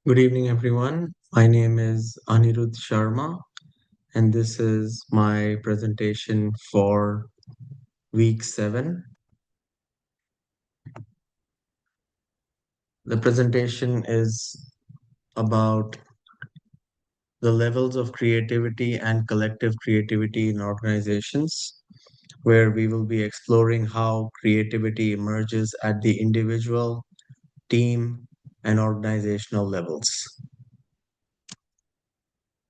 Good evening, everyone. My name is Anirudh Sharma, and this is my presentation for week 7. The presentation is about the levels of creativity and collective creativity in organizations, where we will be exploring how creativity emerges at the individual, team, and organizational levels.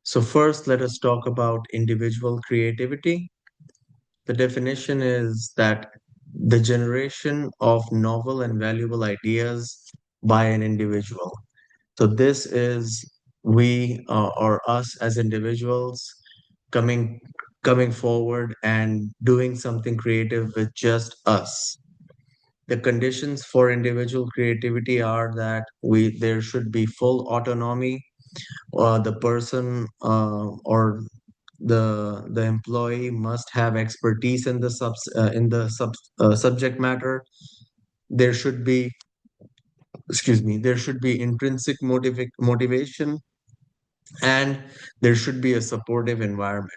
So, first, let us talk about individual creativity. The definition is that the generation of novel and valuable ideas by an individual. So this is we or us as individuals coming coming forward and doing something creative with just us. The conditions for individual creativity are that we there should be full autonomy. The person or the employee must have expertise in the subject matter. There should be, excuse me, there should be intrinsic motivation, and there should be a supportive environment.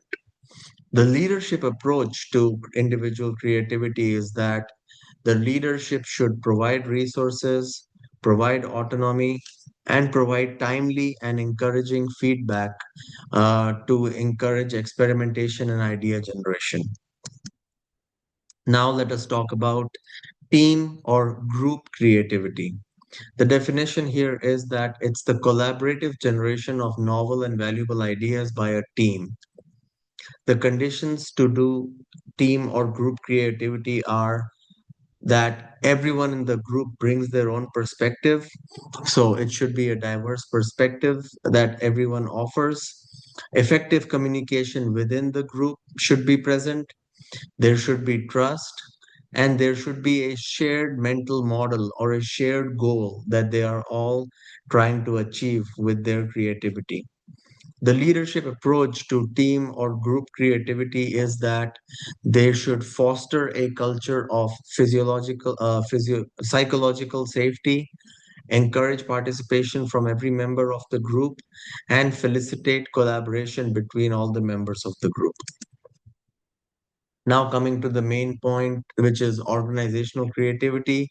The leadership approach to individual creativity is that the leadership should provide resources, provide autonomy, and provide timely and encouraging feedback to encourage experimentation and idea generation. Now, let us talk about team or group creativity. The definition here is that it's the collaborative generation of novel and valuable ideas by a team. The conditions to do team or group creativity are that everyone in the group brings their own perspective. So it should be a diverse perspective that everyone offers. Effective communication within the group should be present. There should be trust, and there should be a shared mental model or a shared goal that they are all trying to achieve with their creativity. The leadership approach to team or group creativity is that they should foster a culture of psychological safety, encourage participation from every member of the group, and facilitate collaboration between all the members of the group. Now coming to the main point, which is organizational creativity.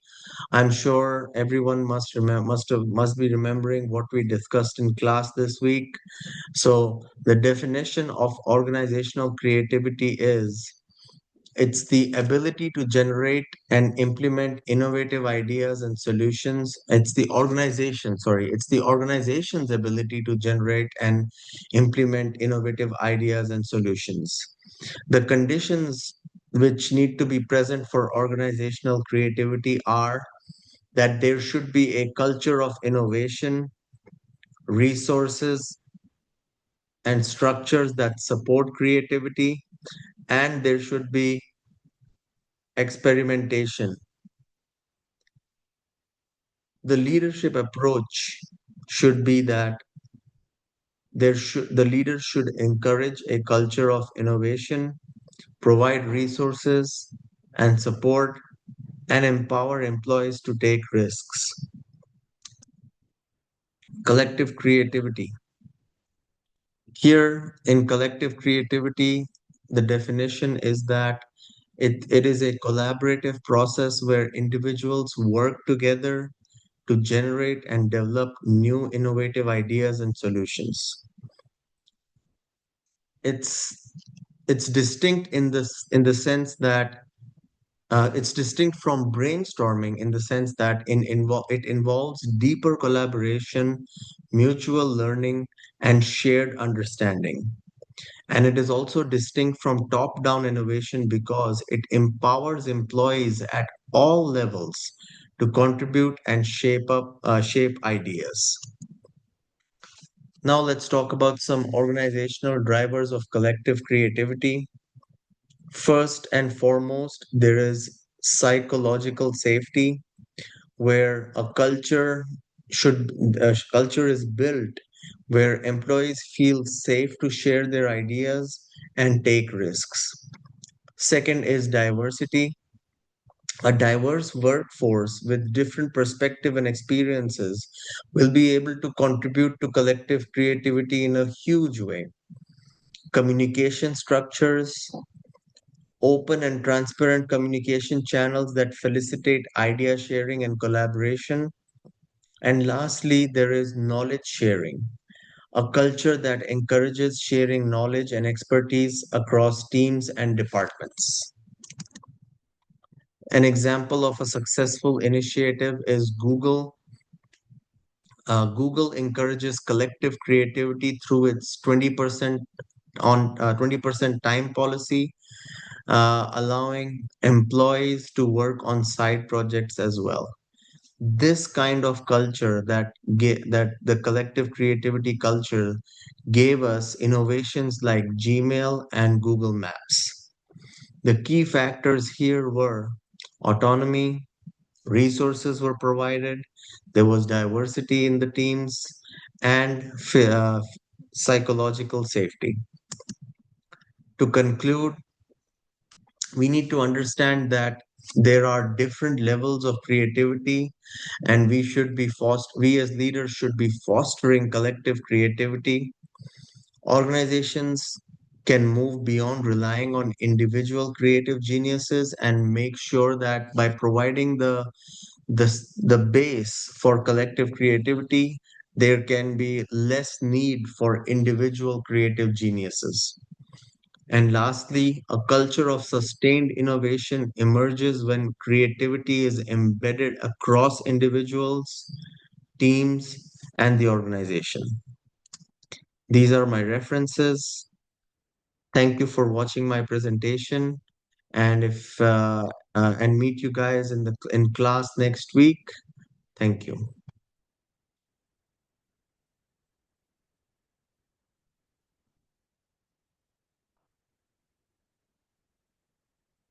I'm sure everyone must be remembering what we discussed in class this week. So the definition of organizational creativity is it's the ability to generate and implement innovative ideas and solutions. It's the organization's ability to generate and implement innovative ideas and solutions. The conditions which need to be present for organizational creativity are that there should be a culture of innovation, resources, and structures that support creativity, and there should be experimentation. The leadership approach should be that the leaders should encourage a culture of innovation, provide resources and support, and empower employees to take risks. Collective creativity. Here in collective creativity, the definition is that it is a collaborative process where individuals work together to generate and develop new innovative ideas and solutions. It's it's distinct in the sense that it's distinct from brainstorming in the sense that it involves deeper collaboration, mutual learning, and shared understanding. And it is also distinct from top-down innovation because it empowers employees at all levels to contribute and shape ideas. Now let's talk about some organizational drivers of collective creativity. First and foremost, there is psychological safety, where a culture is built where employees feel safe to share their ideas and take risks. Second is diversity. A diverse workforce with different perspective and experiences will be able to contribute to collective creativity in a huge way. Communication structures, open and transparent communication channels that facilitate idea sharing and collaboration. And lastly, there is knowledge sharing, a culture that encourages sharing knowledge and expertise across teams and departments. An example of a successful initiative is Google. Google encourages collective creativity through its 20% time policy, allowing employees to work on side projects as well. This kind of culture that the collective creativity culture gave us innovations like Gmail and Google Maps. The key factors here were autonomy, resources were provided, there was diversity in the teams, and psychological safety. To conclude, we need to understand that there are different levels of creativity, and we as leaders should be fostering collective creativity. Organizations can move beyond relying on individual creative geniuses and make sure that by providing the base for collective creativity, there can be less need for individual creative geniuses. And lastly, a culture of sustained innovation emerges when creativity is embedded across individuals, teams, and the organization. These are my references. Thank you for watching my presentation, and if and meet you guys in class next week. Thank you.